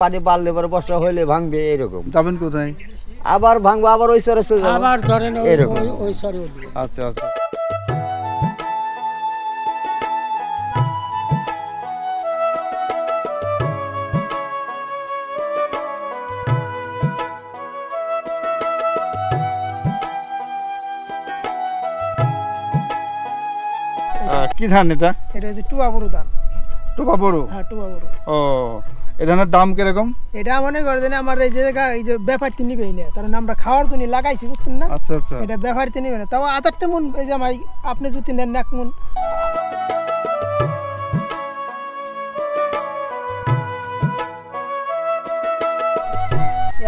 পানি বাড়লে পরে বর্ষা হইলে ভাঙবে এরকম। যাবেন কোথায়? আবার ভাঙবো, আবার ওই সরে আবার ধরেন এরকম। ওই সরে উঠবে। আচ্ছা আচ্ছা। কি ধান এটা? এটা হচ্ছে টুয়া বড় ধান। টুবা বড়? হ্যাঁ, টুয়া বড়। ও, এই ধানের দাম কিরকম? এটা মনে করেন আমার এই যে ব্যাপারটি নিবেই না, কারণ আমরা খাওয়ার জন্য লাগাইছি, বুঝছেন না? আচ্ছা আচ্ছা। এটা ব্যাপারটি নিবে না, তাও 8-8টা মন এই যে আমায় আপনি যদি নেন 1 মন।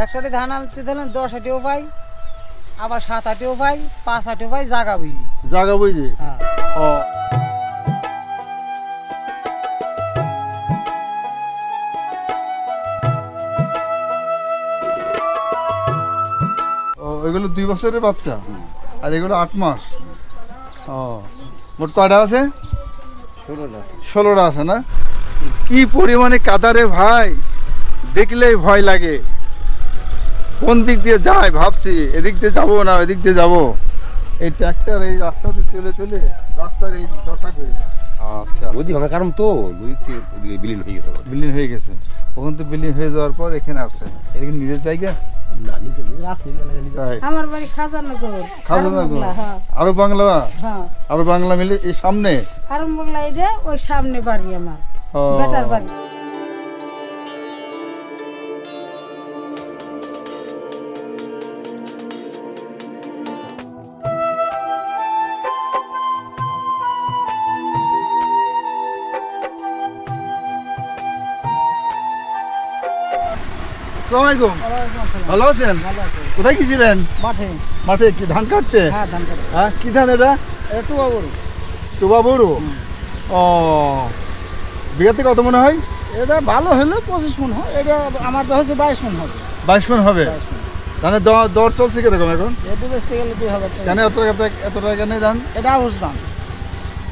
একশোটি ধান আনতে ধরেন 10 আটিও পাই, আবার 7 আটিও পাই, 5 আটিও পাই, জাগা বুঝি। জায়গা বুঝি? হ্যাঁ। ও, এগুলো 2 বছরের বাচ্চা আর এগুলো 8 মাস। ও, মোট কয়টা আছে? 16টা আছে না? কি পরিমাণে কাদারে ভাই, দেখলেই ভয় লাগে। কোন দিক দিয়ে যায় ভাবছি, এদিক দিয়ে যাবো না এদিক দিয়ে যাবো। এই ট্র্যাক্টর এই রাস্তাতে চলে চলে রাস্তার এই দশা করে। আচ্ছা, নদী ভাঙার কারণ তো নদীতে বিলীন হয়ে গেছে। বিলীন হয়ে গেছে, ওখান থেকে বিলীন হয়ে যাওয়ার পর এখানে আসছে। এটা কি নিজের জায়গা? না, নিজের আছে। তাই? আমার বাড়ি খাজানগর। খাজানগর? হ্যাঁ। আরো বাংলা? হ্যাঁ। আরো বাংলা মিলে এই সামনে? আর মোগলা এটা ওই সামনে বাড়ি আমার, ও, বেটার বাড়ি। আসসালামু আলাইকুম। ভালো আছেন? কোথায় গেছিলেন? মাঠে। মাঠে কি ধান কাটতে? হ্যাঁ, ধান কাটে। হ্যাঁ, কি ধান এটা? এটা টুয়া বড়। টুবা বড়? ও, বিঘাতে কত মনে হয়? এটা ভালো হলে 25 মন হয়, এটা আমার তো হচ্ছে 22 মন হবে। 22 মণ হবে। ধানের দর চলছে কিরকম এখন? এটা বেচতে গেলে 2000 টাকা। কেন এত টাকা কেন ধান? এটা আউশ দাম।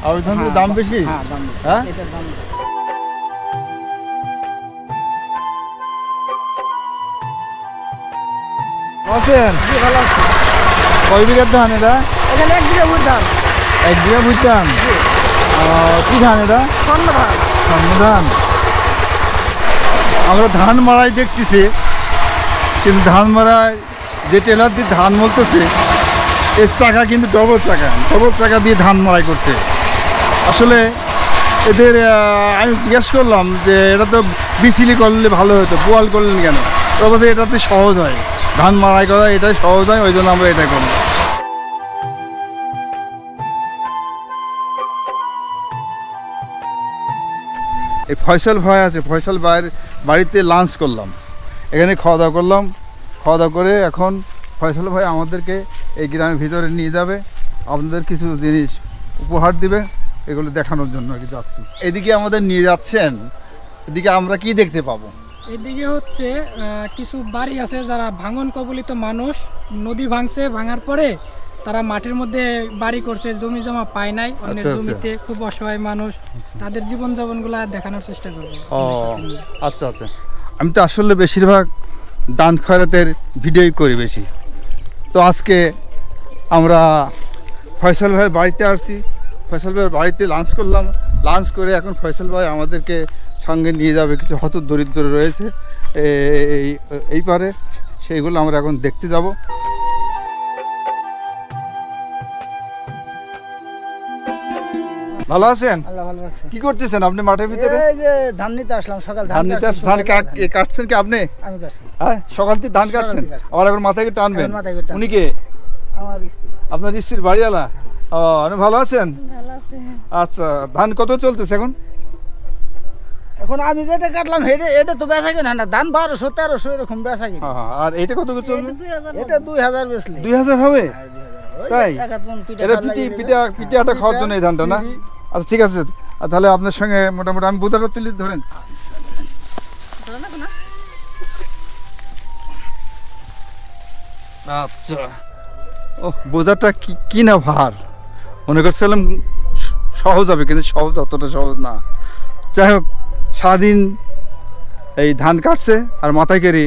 আর ওই ধানের দাম বেশি? হ্যাঁ, দাম বেশি। হ্যাঁ? এটার দাম বেশি। আছেন? ভালো আছে। কয় বিঘার ধান এটা? এখানে 1 বিঘা ভুট্টা ধান। 1 বিঘা বুঝতাম। কি ধান এটা? স্বর্ণ ধান। স্বর্ণ ধান। আমরা ধান মাড়াই দেখতেছি, কিন্তু ধান মাড়াই যে টেলার দিয়ে ধান মলতেছে এর চাকা কিন্তু ডবল চাকা দিয়ে ধান মাড়াই করছে। আসলে এদের আমি জিজ্ঞেস করলাম যে এটা তো বিসিলি করলে ভালো হতো, পোয়াল করলেন কেন? তবে এটাতে সহজ হয়, ধান মাড়াই করা এটাই সহজ হয়, ওই জন্য আমরা এটা করি। এই ফয়সাল ভাই আছে, ফয়সাল ভাইয়ের বাড়িতে লাঞ্চ করলাম, এখানে খাওয়া দাওয়া করলাম। খাওয়া দাওয়া করে এখন ফয়সাল ভাই আমাদেরকে এই গ্রামের ভিতরে নিয়ে যাবে, আপনাদের কিছু জিনিস উপহার দিবে, এগুলো দেখানোর জন্য আর কি যাচ্ছি। এদিকে আমাদের নিয়ে যাচ্ছেন, এদিকে আমরা কি দেখতে পাবো? এদিকে হচ্ছে কিছু বাড়ি আছে যারা ভাঙন কবলিত মানুষ, নদী ভাঙছে, ভাঙার পরে তারা মাটির মধ্যে বাড়ি করছে, জমি জমা পায় নাই, অন্যের আচ্ছা, আচ্ছা। জমিতে খুব অসহায় মানুষ, তাদের জীবনযাপনগুলো দেখানোর চেষ্টা করবো। ও, আচ্ছা আচ্ছা। আমি তো আসলে বেশিরভাগ দান খয়রাতের ভিডিওই করি বেশি। তো আজকে আমরা ফয়সাল ভাইয়ের বাড়িতে আসছি, ফয়সাল ভাইয়ের বাড়িতে লাঞ্চ করলাম। লাঞ্চ করে এখন ফয়সাল ভাই আমাদেরকে সঙ্গে নিয়ে যাবে, কিছু হতদরিদ্র রয়েছে এই পারে, সেইগুলো আমরা এখন দেখতে যাব। ভালো আছেন? আল্লাহ ভালো রাখছে। কি করতেছেন আপনি মাঠের ভিতরে? এই যে ধান নিতে আসলাম, সকাল ধান নিতে ধান কাটছেন কি আপনি? আমি কাটছি। হ্যাঁ, সকাল থেকে ধান কাটছেন, থেকে কাটছি। আবার এখন মাথায় টানবেন? এখন মাথায় করে টানবো। উনি কে? আমার স্ত্রী। আপনার স্ত্রীর বাড়িওয়ালা? ও, আপনি ভালো আছেন? ভালো আছে। আচ্ছা, ধান কত চলতেছে এখন? এখন আমি যেটা কাটলাম এটা তো বেচা কিনা না, ধান 1200-1300 এরকম বেচা কিনা। হ্যাঁ, আর এইটা কত করে চলবে? এটা 2000 বেচলে। 2000 হবে? ওই তাই? এক হাত মন পিঠা এটা খাওয়ার লাগে পিঠে আটা খাওয়ার জন্য এই ধানটা না? আচ্ছা, ঠিক আছে। আর তাহলে আপনার সঙ্গে মোটামুটি আমি বোতাটা তুলে ধরেন। আচ্ছা, ও বোঝাটা কি না ভার, মনে করছিলাম সহজ হবে, কিন্তু সহজ অতটা সহজ না। যাই হোক, সারাদিন এই ধান কাটছে আর মাথায় কেড়ে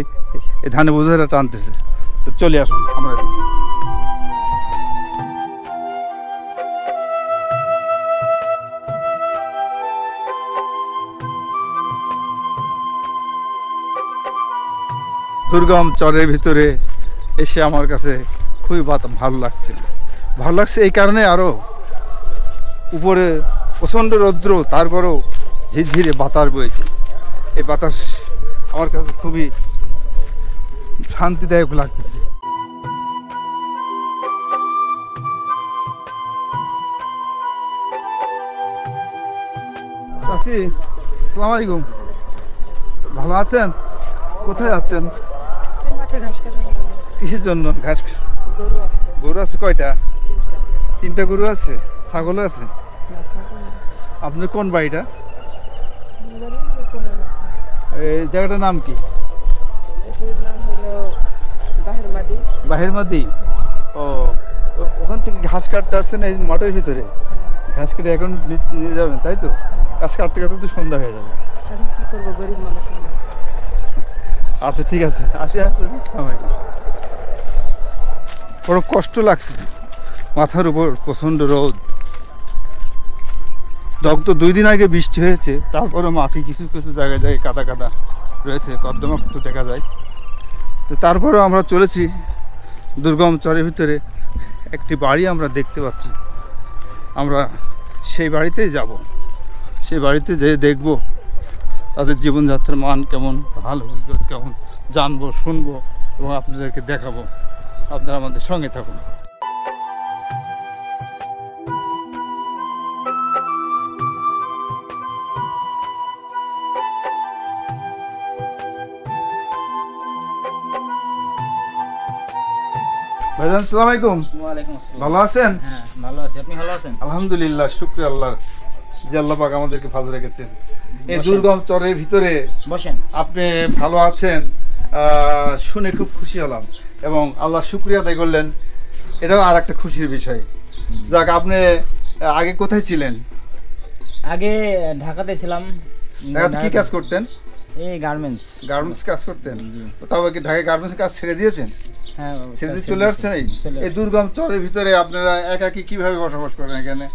এই ধানে বোঝাটা টানতেছে। তো চলে আসুন আমরা দুর্গম চরের ভিতরে এসে আমার কাছে খুবই ভালো লাগছে। ভালো লাগছে এই কারণে, আরও উপরে প্রচণ্ড রৌদ্র, তারপরেও ঝিরঝিরে বাতাস বইছে। এই বাতাস আমার কাছে খুবই শান্তিদায়ক লাগতেছে। চাচি, আসসালামু আলাইকুম, ভালো আছেন? কোথায় যাচ্ছেন? কিসের জন্য? ঘাস? গরু আছে কয়টা? 3টা গরু আছে। ছাগলও আছে? আপনার কোন বাড়িটা? এই জায়গাটার নাম কি? বাহির মাদি। ও, ওখান থেকে ঘাস কাটতে আসছেন এই মাঠের ভিতরে? ঘাস কেটে এখন নিয়ে যাবেন, তাই তো? ঘাস কাটতে কাটতে তো সন্ধ্যা হয়ে যাবে। আচ্ছা ঠিক আছে, আসি। বড় কষ্ট লাগছে, মাথার উপর প্রচণ্ড রোদ। দগ্ধ 2 দিন আগে বৃষ্টি হয়েছে, তারপরে মাটি কিছু কিছু জায়গায় জায়গায় কাদা কাদা রয়েছে, কর্দমাক্ত দেখা যায়। তো তারপরেও আমরা চলেছি দুর্গম চরের ভিতরে। একটি বাড়ি আমরা দেখতে পাচ্ছি, আমরা সেই বাড়িতেই যাব। সেই বাড়িতে যেয়ে দেখব তাদের জীবনযাত্রার মান কেমন, ভালো কেমন, জানবো, শুনবো এবং আপনাদেরকে দেখাবো। আপনারা আমাদের সঙ্গে থাকুন। ভাইজান, আসসালামু আলাইকুম। ওয়ালাইকুম আসসালাম। ভালো আছেন? হ্যাঁ ভালো আছি, আপনি ভালো আছেন? আলহামদুলিল্লাহ, শুকরিয়া আল্লাহ যে আল্লাহ পাক আমাদেরকে ভালো রেখেছেন। এই দুর্গম চরের ভিতরে বসেন। আপনি ভালো আছেন শুনে খুব খুশি হলাম এবং আল্লাহ শুকরিয়া আদায় করলেন, এটাও আর একটা খুশির বিষয়। যাক, আপনি আগে কোথায় ছিলেন? আগে ঢাকাতে ছিলাম। ঢাকাতে কি কাজ করতেন? এই গার্মেন্টস। গার্মেন্টস কাজ করতেন? তারপর কি ঢাকায় গার্মেন্টস কাজ ছেড়ে দিয়েছেন? হ্যাঁ, ছেড়ে দিয়ে চলে আসছেন? এই দুর্গম চরের ভিতরে আপনারা একাকি কিভাবে বসবাস করেন? এখানে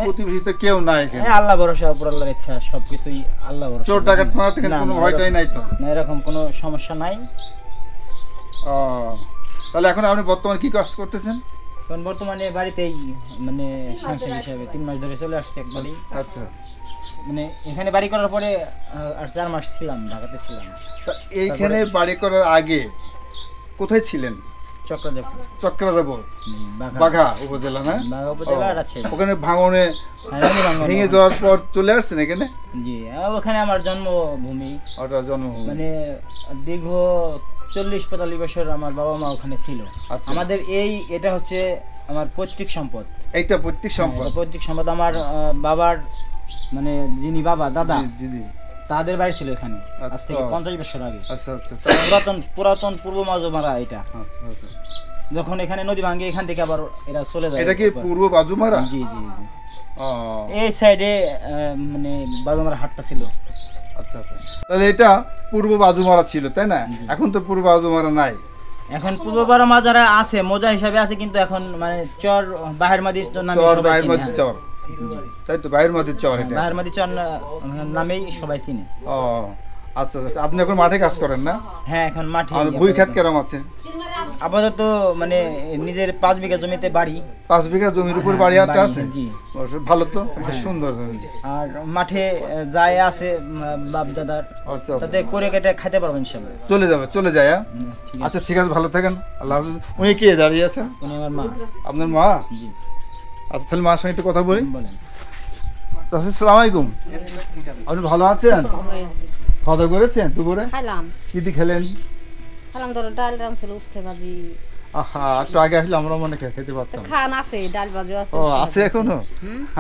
প্রতিবেশীতে কেউ নাই? এখানে আল্লাহ ভরসা, উপর আল্লাহর ইচ্ছা, সবকিছুই আল্লাহ ভরসা। চোর ডাকাত মারা থেকে কোনো ভয়টাই নাই তো? না, এরকম কোনো সমস্যা নাই। ও, তাহলে এখন আপনি বর্তমানে কি কাজ করতেছেন? এখন বর্তমানে বাড়িতেই, মানে সংসার হিসাবে 3 মাস ধরে চলে আসছে একবারই। আচ্ছা, মানে এখানে বাড়ি করার পরে আর 4 মাস ছিলাম, ঢাকাতে ছিলাম। তা এইখানে বাড়ি করার আগে কোথায় ছিলেন? চক্রাজাপুর, বাঘা উপজেলা, না? বাঘা উপজেলা, রাজশাহী। ওখানে ভাঙনে ভেঙে যাওয়ার পর চলে আসছেন এখানে? জি, ওখানে আমার জন্মভূমি। ওটা জন্মভূমি। মানে দীর্ঘ 40-45 বছর আমার বাবা মা ওখানে ছিল। আচ্ছা। আমাদের এটা হচ্ছে আমার পৈতৃক সম্পদ। এইটা পৈতৃক সম্পদ? পৈতৃক সম্পদ আমার বাবার, মানে যিনি বাবা, দাদা, দিদি, তাদের বাড়ি ছিল এখানে আজ আচ্ছা। থেকে 50 বছর আগে। আচ্ছা আচ্ছা। পুরাতন পূর্ব মাজুমারা এটা। আচ্ছা আচ্ছা। যখন এখানে নদী ভাঙে, এখান থেকে আবার এরা চলে যায়। এটা কি পূর্ব বাজুমারা? জি জি জি। ও, এই সাইডে মানে বাজুমারা হাটটা ছিল। আচ্ছা আচ্ছা। তাহলে এটা পূর্ব বাজুমারা ছিল, তাই না? এখন তো পূর্ব বাজুমারা নাই। এখন পূর্ব বাজুমারা যারা আছে মোজা হিসাবে আছে, কিন্তু এখন মানে চর বাহির মাদির নামে চর, সবাই বাহির চিনে। মাদির চর, তাই তো? বাহির মাদির চর এটা? বাহির মাদির চর নামেই সবাই চিনে। ও আচ্ছা আচ্ছা। আপনি এখন মাঠে কাজ করেন, না? হ্যাঁ, এখন মাঠে। আর ভুই ক্ষেত কেরম আছে? আপাতত মানে নিজের 5 বিঘা জমিতে বাড়ি। 5 বিঘা জমির উপর বাড়ি একটা আছে? জি। ভালো তো, বেশ সুন্দর জমি। আর মাঠে যায় আছে বাপ দাদার, আচ্ছা আচ্ছা। তাতে করে কেটে খাইতে পারবেন ইনশাআল্লাহ। চলে যায়। ঠিক আছে। আচ্ছা ঠিক আছে, ভালো থাকেন, আল্লাহ হাফেজ। উনি কে দাঁড়িয়ে আছেন? উনি আমার মা। আপনার মা? জি। আচ্ছা, তাহলে মার সঙ্গে একটু কথা বলি। বলেন। আসসালামু আলাইকুম, আপনি ভালো আছেন? খাওয়া দাওয়া করেছেন দুপুরে? খাইলাম। কি দিয়ে খেলেন? খাইলাম, ধরো ডাল রাঁধছিল, উঠতে ভাজি। আহা, একটু আগে আসলে আমরা মনে খেতে পারতাম। খান আছে, ডাল ভাজি আছে। ও, আছে এখনো?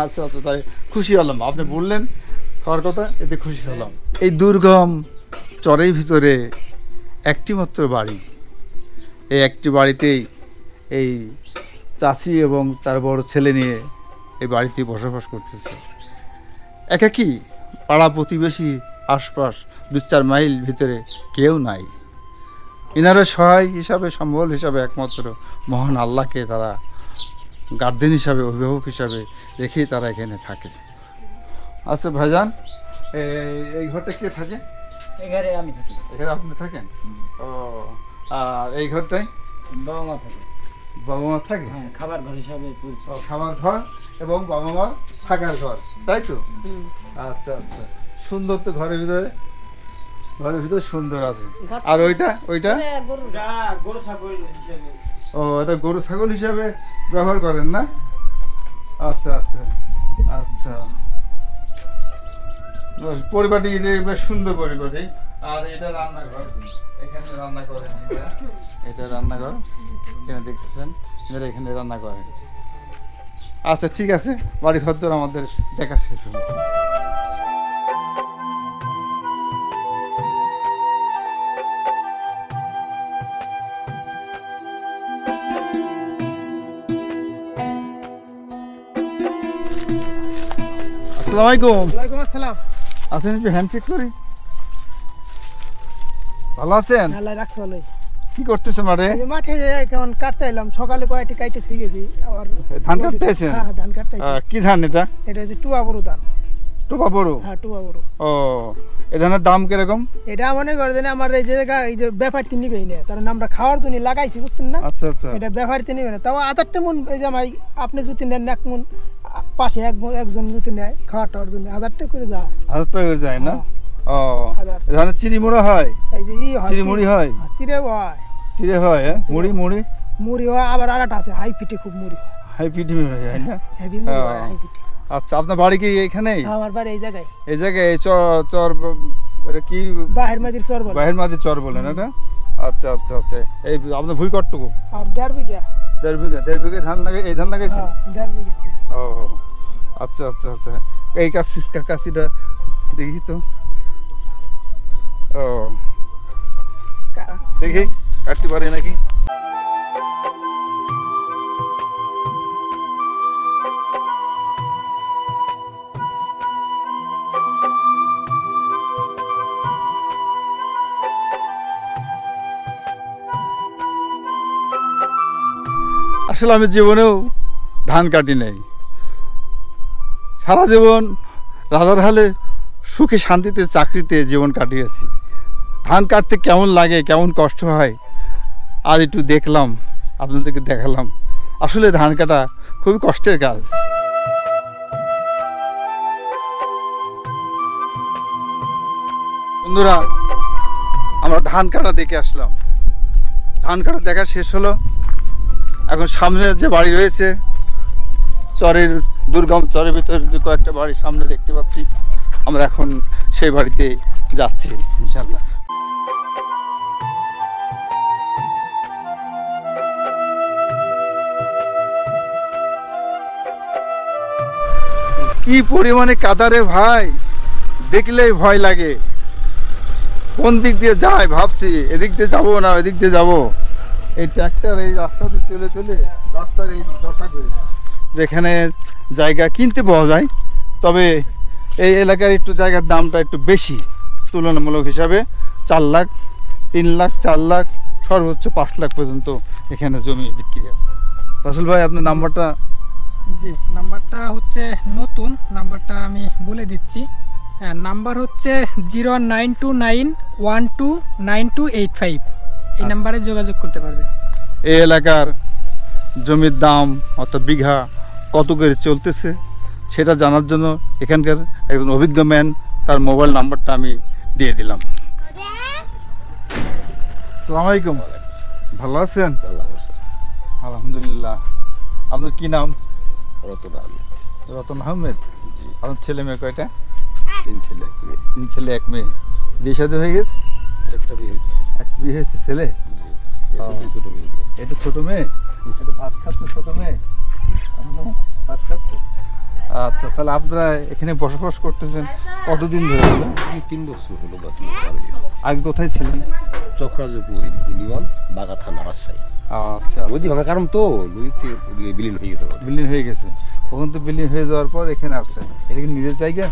আচ্ছা আচ্ছা, তাই খুশি হলাম। আপনি বললেন খাওয়ার কথা, এতে খুশি হলাম। এই দুর্গম চরের ভিতরে একটি মাত্র বাড়ি। এই একটি বাড়িতেই এই চাচি এবং তার বড় ছেলে নিয়ে এই বাড়িতে বসবাস করতেছে। একাকী, পাড়া প্রতিবেশী, আশপাশ 2-4 মাইল ভিতরে কেউ নাই। এনারা সহায় হিসাবে, সম্বল হিসাবে একমাত্র মহান আল্লাহকে তারা গার্জেন হিসাবে, অভিভাবক হিসাবে রেখেই তারা এখানে থাকে। আচ্ছা ভাইজান, এই ঘরটা কে থাকে? এখানে আমি থাকি, এখানে আপনি থাকেন? ও, আর এই ঘরটাই বাবা মা থাকে। বাবা মা থাকে? হ্যাঁ, খাবার ঘর হিসাবে ও, খাবার ঘর এবং বাবা মার থাকার ঘর, তাই তো? আচ্ছা আচ্ছা, সুন্দর তো ঘরের ভিতরে, ঘরের ভিতরে সুন্দর আছে। আর ওইটা ওইটা গরু গরু ছাগল হিসাবে। ও, এটা গরু ছাগল হিসাবে ব্যবহার করেন না? আচ্ছা আচ্ছা আচ্ছা, পরিবারটি বেশ সুন্দর পরিবারটি। আর এটা রান্নাঘর, এখানে রান্না করেন, এটা রান্নাঘর, এখানে দেখতেছেন এরা এখানে রান্না করে। আচ্ছা ঠিক আছে, বাড়ি ঘর দর আমাদের দেখা শেষ হলো। আসসালামু আলাইকুম। ওয়ালাইকুম আসসালাম। আছেন? একটু হ্যান্ডশেক করি। ভালো আছেন? আল্লাহ রাখছে ভালোই। কি করতেছেন মাঠে? এই যে মাঠে কেমন কাটতে এলাম, সকালে কয়েকটি কাইটে থুই গেছি। আবার ধান কাটতে আছেন? হ্যাঁ, ধান কাটতে আইছি। কি ধান এটা? এটা হচ্ছে টুয়া বড় ধান। টোপা বড়? হ্যাঁ, টুয়া বড়। ও, এ ধানের দাম কিরকম? এটা মনে করে যে আমার এই যে জায়গা, এই যে ব্যাপারটি নিবেই না, কারণ আমরা খাওয়ার জন্য লাগাইছি, বুঝছেন না? আচ্ছা আচ্ছা, এটা ব্যাপারটি নিবে না। তাও 1000 মন, এই যে আমার আপনি যদি নেন 1 মন, পাশে একজন যদি নেয় খাওয়া টাওয়ার জন্য 1000 টাকা করে যায়। 1000 টাকা করে যায় না? ও, 1000। এ ধানের চিড়িমুড়া হয়? এই যে হয় চিড়িমুড়ি হয়? চিড়ে হয়, চিড়ে হয়, হ্যাঁ? মুড়ি মুড়ি মুড়ি হয়, আবার আরেকটা আছে হাই ফিটে খুব মুড়ি হয়, হাই পিটি হয় না? হেভি মুড়ি হয়, হাই ফিটে। আচ্ছা, আপনার বাড়ি কি এইখানেই? আমার বাড়ি এই জায়গায়, এই জায়গায় চর এটা কি বাহির মাদির চর বলে। বাহির মাঝে চর বলেন এটা? আচ্ছা আচ্ছা আচ্ছা, এই আপনার ভুই কটটুকু? আর 1.5 বিঘা। 1.5 বিঘা ধান লাগে, এই ধান লাগাইছে? হ্যাঁ, 1.5 বিঘা। ও আচ্ছা আচ্ছা আচ্ছা, এই কাশিটা দেখি তো। ও, দেখি কাটতে পারি নাকি। আসলে আমি জীবনেও ধান কাটি নাই, সারা জীবন রাজার হালে সুখে শান্তিতে চাকরিতে জীবন কাটিয়েছি। ধান কাটতে কেমন লাগে, কেমন কষ্ট হয়, আজ একটু দেখলাম, আপনাদেরকে দেখালাম। আসলে ধান কাটা খুবই কষ্টের কাজ। বন্ধুরা, আমরা ধান কাটা দেখে আসলাম, ধান কাটা দেখা শেষ হলো। এখন সামনে যে বাড়ি রয়েছে, চরের দুর্গম চরের ভিতরে যে কয়েকটা বাড়ি সামনে দেখতে পাচ্ছি, আমরা এখন সেই বাড়িতে যাচ্ছি ইনশাল্লাহ। কি পরিমাণে কাদারে ভাই, দেখলেই ভয় লাগে। কোন দিক দিয়ে যায় ভাবছি, এদিক দিয়ে যাবো না এদিক দিয়ে যাবো। এই ট্র্যাক্টর এই রাস্তাতে চলে চলে রাস্তার এই দশা করে, যেখানে জায়গা কিনতে পাওয়া যায়, তবে এই এলাকার একটু জায়গার দামটা একটু বেশি তুলনামূলক হিসাবে। 4 লাখ, 3 লাখ, 4 লাখ, সর্বোচ্চ 5 লাখ পর্যন্ত এখানে জমি বিক্রি হয়। রাসেল ভাই, আপনার নাম্বারটা? জি, নাম্বারটা হচ্ছে নতুন, নাম্বারটা আমি বলে দিচ্ছি। হ্যাঁ, নাম্বার হচ্ছে 09291292885। এই নাম্বারে যোগাযোগ করতে পারবে। এই এলাকার জমির দাম অর্থাৎ বিঘা কত করে চলতেছে সেটা জানার জন্য এখানকার একজন অভিজ্ঞ ম্যান, তার মোবাইল নাম্বারটা আমি দিয়ে দিলাম। আসসালামু আলাইকুম, ভালো আছেন? আলহামদুলিল্লাহ। আপনার কি নাম? রতন আহমেদ। রতন আহমেদ। জি। আপনার ছেলে মেয়ে কয়টা? 3 ছেলে 1 মেয়ে। 3 ছেলে 1 মেয়ে। বিয়ে শাদী হয়ে গেছে? একটা বিয়ে হয়েছে। এক বিয়ে হয়েছে ছেলে? ছোট মেয়ে। এটা ছোট মেয়ে? এটা ভাত খাচ্ছে ছোট মেয়ে? ভাত খাচ্ছে। আচ্ছা, তাহলে আপনারা এখানে বসবাস করতেছেন কতদিন ধরে? আমি 3 বছর হলো বাড়ি। আগে কোথায় ছিলেন? চক্রাজপুর ইউনিয়ন, বাগা থানা, রাজশাহী। আচ্ছা, নদী ভাঙার কারণ তো নদীতে ওদিকে বিলীন হয়ে গেছে। বিলীন হয়ে গেছে, ওখান তো বিলীন হয়ে যাওয়ার পর এখানে আসছেন। এটা কি নিজের জায়গা?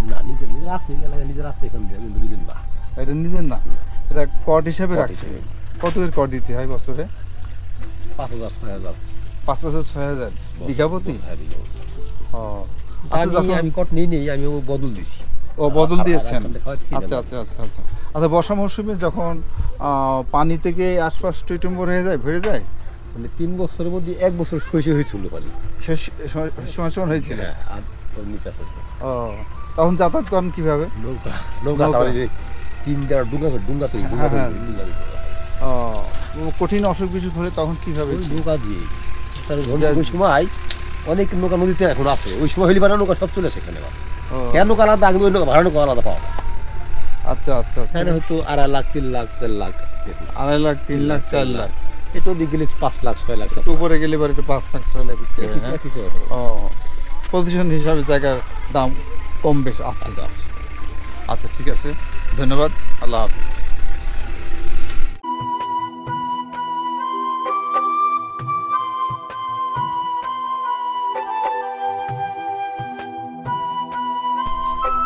না, নিজের আছে, এলাকায় নিজের আছে, এখান থেকে নিজের না। এটা নিজের না, এটা কট হিসেবে কট রাখছে। হিসেবে। কত এর কট দিতে হয় বছরে? 5,000 6,000 5,000 6,000 বিঘা প্রতি? হ্যাঁ, বিঘা প্রতি। ও আচ্ছা, যখন- আমি কট নিই আমি ও বদল দিছি। ও বদল দিয়েছেন। আর এখন খাওয়াচ্ছি না। আচ্ছা আচ্ছা আচ্ছা আচ্ছা আচ্ছা, বর্ষা মৌসুমে যখন পানি থেকে আশপাশ টইটম্বর হয়ে যায়, ভরে যায়, মানে 3 বছরের মধ্যে 1 বছর শৈশব হয়েছিল পানি। সময় হয়েছিল। হ্যাঁ, আর তোর নিচে আছে ও তখন যাতায়াত করেন কিভাবে? নৌকা নৌকা। সবাই যে 3 ডুঙ্গা তৈরি হ্যাঁ, হ্যাঁ। ও কঠিন অসুখ বিসুখ হলে তখন কিভাবে? ওই নৌকা দিয়ে তার ওই সময় অনেক নৌকা নদীতে এখন আছে, ওই সময় হইলে নৌকা সব চলে আসে এখানে। ও, কেন নৌকা আলাদা, আগে ওই নৌকা ভাড়া নৌকা আলাদা পাওয়া যায়। আচ্ছা আচ্ছা আচ্ছা। এখানে হয়তো 2.5 লাখ 3 লাখ 4 লাখ, 2.5 লাখ 3 লাখ 4 লাখ, এটা দিকে গেলে 5 লাখ 6 লাখ একটু উপরে গেলে এবার একটু 5 লাখ 6 লাখ বিক্রি হয়, হ্যাঁ? কিছু হতো। ও পজিশন হিসাবে জায়গার দাম কম বেশ আছে। আচ্ছা আচ্ছা। আচ্ছা ঠিক আছে, ধন্যবাদ, আল্লাহ হাফিজ।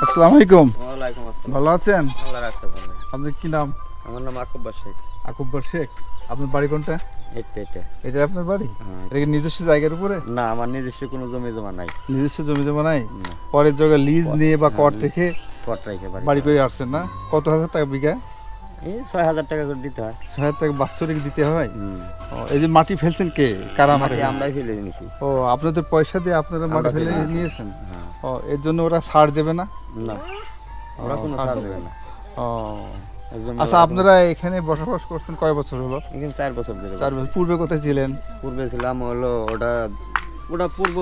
আসসালামু আলাইকুম, ওয়ালাইকুম আসসালাম। ভালো আছেন? আল্লাহ রাখতে ভালো। আপনার কি নাম? আমার নাম আকুব্বা শেখ। আকুব্বর শেখ। আপনার বাড়ি কোনটা? এটা এটা আপনার বাড়ি? হ্যাঁ। এটা কি নিজস্ব জায়গার উপরে? না, আমার নিজস্ব কোনো জমি জমা নাই। নিজস্ব জমি জমা নাই? না, পরের জায়গায় লিজ নিয়ে বা কট রেখে কট রেখে বাড়ি করে আসছেন না? কত হাজার টাকা বিঘা? এই 6,000 টাকা করে দিতে হয়। 6,000 টাকা বাৎসরিক দিতে হয়। ও, এই যে মাটি ফেলছেন কে, কারা মাটি? মাটি আমরাই ফেলে নিয়েছি। ও আপনাদের পয়সা দিয়ে আপনারা মাটি আমরা ফেলে ফেলে নিয়েছেন? হ্যাঁ। ও এর জন্য ওরা ছাড় দেবে না? না, আমরা কোনো ছাড় সার দেবে দেবে না। ও এর জন্য আচ্ছা, ওরা আপনারা এখানে বসবাস করছেন কয় বছর হলো? এখানে 4 বছর ধরে। 4 বছর। পূর্বে কোথায় ছিলেন? পূর্বে ছিলাম হলো ওটা পূর্ব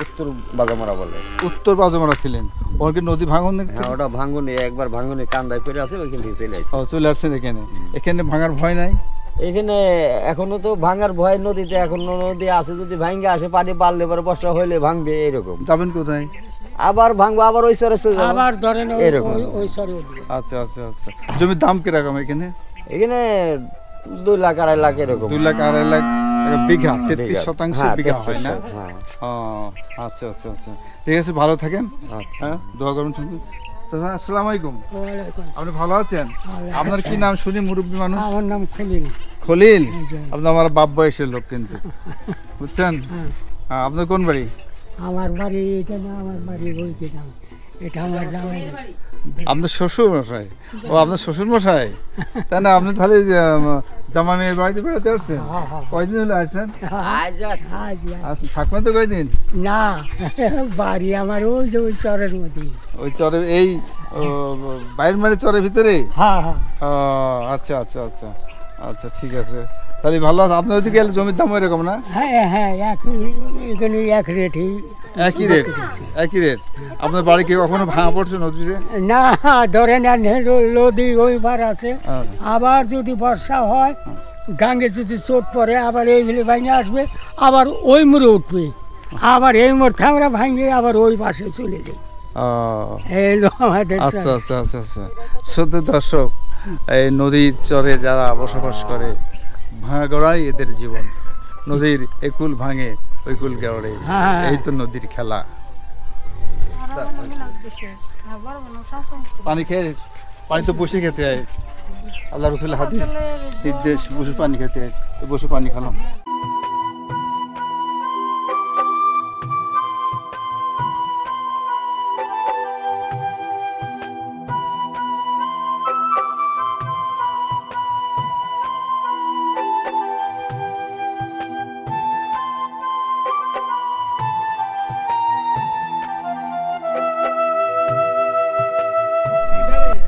উত্তর বাজামারা বলে। উত্তর বাজমারা ছিলেন। ওর কি নদী ভাঙন দেখতে? হ্যাঁ, ওটা ভাঙ্গুনি, একবার ভাঙ্গুনি কান্দায় পড়ে আছে, ওইখান থেকে চলে আসছে। ও চলে আসছেন এখানে। এখানে ভাঙার ভয় নাই? এখানে এখনো তো ভাঙার ভয়, নদীতে এখনো নদী আছে, যদি ভাঙ্গে আসে পানি বাড়লে পরে বর্ষা হইলে ভাঙবে এরকম। যাবেন কোথায়? আবার ভাঙবো, আবার ওই চরে চলে যাবো। আবার ধরেন এরকম। ওই সরি উঠবে। আচ্ছা আচ্ছা আচ্ছা। জমির দাম কিরকম এখানে? এখানে 2 লাখ 2.5 লাখ এরকম। 2 লাখ 2.5 লাখ টাকা বিঘা, 33% হ্যাঁ, বিঘা হয় না? 33, হ্যাঁ। ও আচ্ছা আচ্ছা আচ্ছা, ঠিক আছে, ভালো থাকেন। আচ্ছা। হ্যাঁ, দোয়া করবেন। চাচা আসসালামু আলাইকুম, ওয়ালাইকুম আপনি ভালো আছেন? আপনার কি নাম শুনি, মুরব্বী মানুষ? আমার নাম খলিল। খলিল? আপনি আমার বাপ বয়সের লোক কিন্তু, বুঝছেন? হ্যাঁ, আপনার কোন বাড়ি? আমার বাড়ি এটা না, আমার বাড়ি বইতে নাম, এটা আমার জামাই। আপনার শ্বশুর মশাই? ও আপনার শ্বশুর মশাই, তাই না? আপনি তাহলে জামা মেয়ের বাড়িতে বেড়াতে আসছেন? কয়দিন হলে আসছেন? আজ থাকবেন তো কয়দিন? না, বাড়ি আমার ওই যে ওই চরের মধ্যে। ওই চরে, এই বাইরের মানে চরের ভিতরে? হ্যাঁ হ্যাঁ। ও আচ্ছা আচ্ছা আচ্ছা আচ্ছা, ঠিক আছে, তাহলে ভালো আছে। আপনার ওইদিকে গেলে জমির দাম এরকম না? হ্যাঁ হ্যাঁ, এখানে এক রেটই। একই রেট? একই রেট। আপনার বাড়ি কি কখনো ভাঙা পড়ছে নদীতে? না, ধরেন নদী ওইবার আছে, হ্যাঁ। আবার যদি বর্ষা হয়, গাঙ্গে যদি চোট পড়ে, আবার এই মিলে ভাঙে আসবে, আবার ওই মোড়ে উঠবে, আবার এই মোড় থামরা ভাঙে আবার ওই পাশে চলে যায়। ও এই হলো আমাদের আচ্ছা আচ্ছা আচ্ছা আচ্ছা। সত্যি দর্শক, এই নদীর চরে যারা বসবাস করে, ভাঙা গড়াই এদের জীবন। নদীর একুল ভাঙে ওইকুল গড়ে, হ্যাঁ। এই তো নদীর খেলা। পানি খেয়ে, পানি তো বসে খেতে হয়, আল্লাহ রসুল হাদিস নির্দেশ, বসে পানি খেতে হয়, তো বসে পানি খেলাম।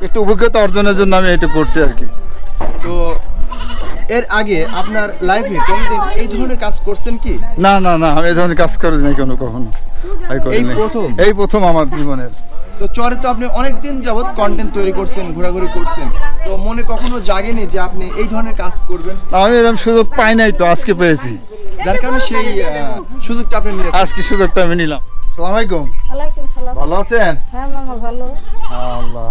একটু অভিজ্ঞতা অর্জনের জন্য আমি এটা করছি আর কি। তো এর আগে আপনার লাইফে কোনদিন এই ধরনের কাজ করছেন কি? না না না, আমি এই ধরনের কাজ করি নাই কখনো। আমি করি এই নাই। প্রথম? এই প্রথম আমার জীবনের। তো চরে তো আপনি অনেকদিন যাবত কন্টেন্ট তৈরি করছেন, ঘোরাঘুরি করছেন, তো মনে কখনো জাগেনি যে আপনি এই ধরনের কাজ করবেন? আমি এরকম সুযোগ পাই নাই, তো আজকে পেয়েছি, যার কারণে সেই সুযোগটা আপনি নিয়েছেন। আজকে সুযোগটা আমি নিলাম। আসসালামু আলাইকুম, ওয়ালাইকুম সালাম। ভালো আছেন? হ্যাঁ মামা ভালো। আল্লাহ,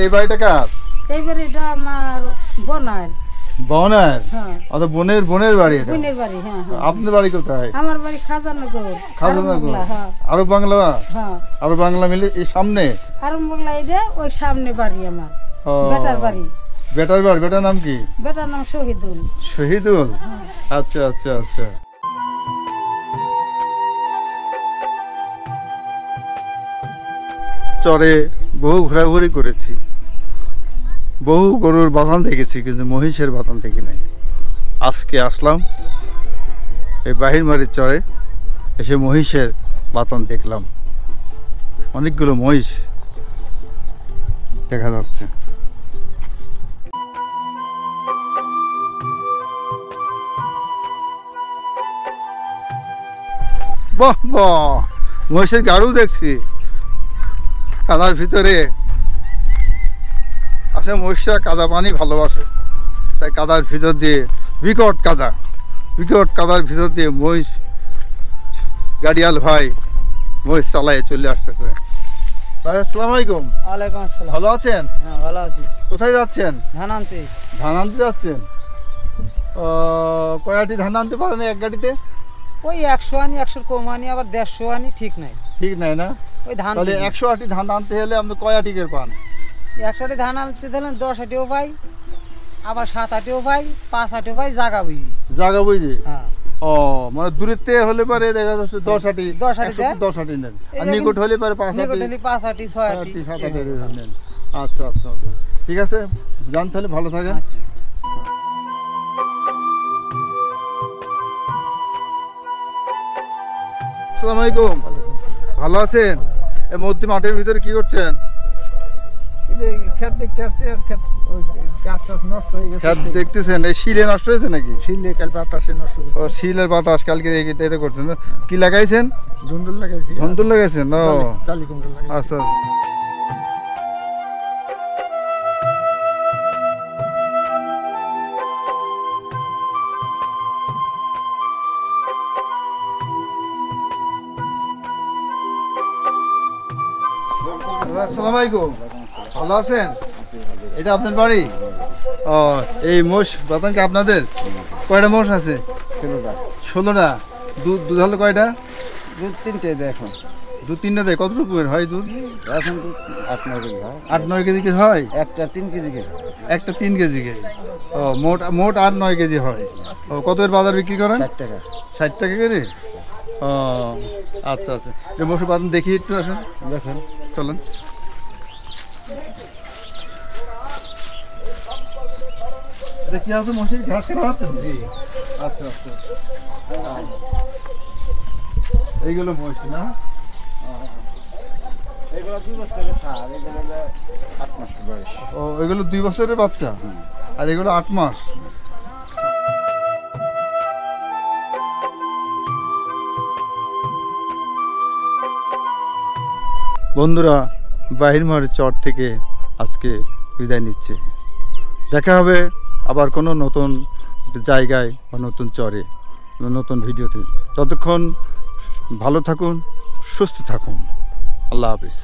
এই বাড়িটা কার? এই বাড়িটা আমার বোনের। বোনের? হ্যাঁ, অত বোনের বাড়ি এটা? বোনের বাড়ি। হ্যাঁ হ্যাঁ। আপনার বাড়ি কোথায়? আমার বাড়ি খাজানগর। খাজানগর? হ্যাঁ আরো বাংলা? হ্যাঁ। আরো বাংলা মিলে এই সামনে? আরম্বলা এটা ওই সামনে বাড়ি আমার। ও বেটার বাড়ি। বেটার বাড়ি, বেটার নাম কি? বেটার নাম শহীদুল। শহীদুল, আচ্ছা আচ্ছা আচ্ছা। চরে বহু ঘোরাঘুরি করেছি, বহু গরুর বাথান দেখেছি, কিন্তু মহিষের বাথান দেখি নাই। আজকে আসলাম এই বাহিরমারির চরে, এসে মহিষের বাথান দেখলাম। অনেকগুলো মহিষ দেখা যাচ্ছে। বাহ বাহ, মহিষের গাড়ু দেখছি কাদার ভিতরে আছে। মহিষরা কাদা পানি ভালোবাসে, তাই কাদার ভিতর দিয়ে বিকট কাদার ভিতর দিয়ে মহিষ, গাড়িয়াল ভাই মহিষ চালায় চলে আসতেছে। ভাই আসসালামু আলাইকুম। ওয়ালাইকুম আসসালাম। ভালো আছেন? হ্যাঁ ভালো আছি। কোথায় যাচ্ছেন? ধান আনতে। ধান আনতে যাচ্ছেন? কয়টি ধান আনতে পারেন এক গাড়িতে? ওই 100 আনি, 100 কম আনি, আবার 150 আনি, ঠিক নাই। ঠিক নাই না? ওই ধান তাহলে 100 আটি ধান আনতে হলে আপনি কয় আটিকের পান? 100টি ধান আনতে দিলেন 10 আটিও পাই, আবার 7 আটিও পাই, 5 আটিও পাই, জাগা বুঝি। জায়গা বুঝি? হ্যাঁ। ও মানে দূরেতে হলে পারে দেখা যাচ্ছে 10 আটি, 10 আটি দেয়। 10 আটি নেন। আর নিকট হলে পারে 5 নিকট আটি, হলে 5 আটি, 6 আটি। 7 আটি নেন। আচ্ছা আচ্ছা আচ্ছা, ঠিক আছে, যান তাহলে, ভালো থাকেন। আচ্ছা। আসসালামু আলাইকুম। ভালো আছেন? এই মধ্যে মাঠের ভিতরে কি করছেন? খেত দেখতে আসছে, খেত গাছ নষ্ট হয়ে গেছে। খেত দেখতেছেন? এই শিলে নষ্ট হয়েছে নাকি? ছিলে কাল বাতাসে নষ্ট হয়ে ও শিলের বাতাস কালকে এটা করছেন। কি লাগাইছেন? ধুন্দুল লাগাইছি। ধন্দুল লাগাইছেন? ও টালি কুমড়ো লাগাইছি। আচ্ছা। আসসালামু আলাইকুম। ভালো আছেন? এটা আপনার বাড়ি? ও এই মোষ বাতান কি আপনাদের? কয়টা মোষ আছে? 16টা। দুধ হলো কয়টা? দুধ 3টে দেখো। দুধ 3টা দেয়? কতটুকু হয় দুধ? এখন দুধ 8-9 কেজি হয়। 8-9 কেজি কি হয়? একটা 3 কেজি করে। একটা 3 কেজি কে? ও মোট 8-9 কেজি হয়। ও কত এর বাজার বিক্রি করেন? 60 টাকা। 60 টাকা করে? ও আচ্ছা আচ্ছা। এই মোষের বাতান দেখি একটু, আসুন দেখেন। চলেন। দেখি আছে মশির ঘাস কাটা হচ্ছে? জি। আচ্ছা আচ্ছা। এইগুলো মহিষ না? এগুলো 2 বছরের ছাড়, এগুলো 8 মাস বয়স। ও এগুলো 2 বছরের বাচ্চা, আর এগুলো 8 মাস। বন্ধুরা, বাহিরমার চর থেকে আজকে বিদায় নিচ্ছে। দেখা হবে আবার কোনো নতুন জায়গায় বা নতুন চরে, নতুন ভিডিওতে। ততক্ষণ ভালো থাকুন, সুস্থ থাকুন। আল্লাহ হাফিজ।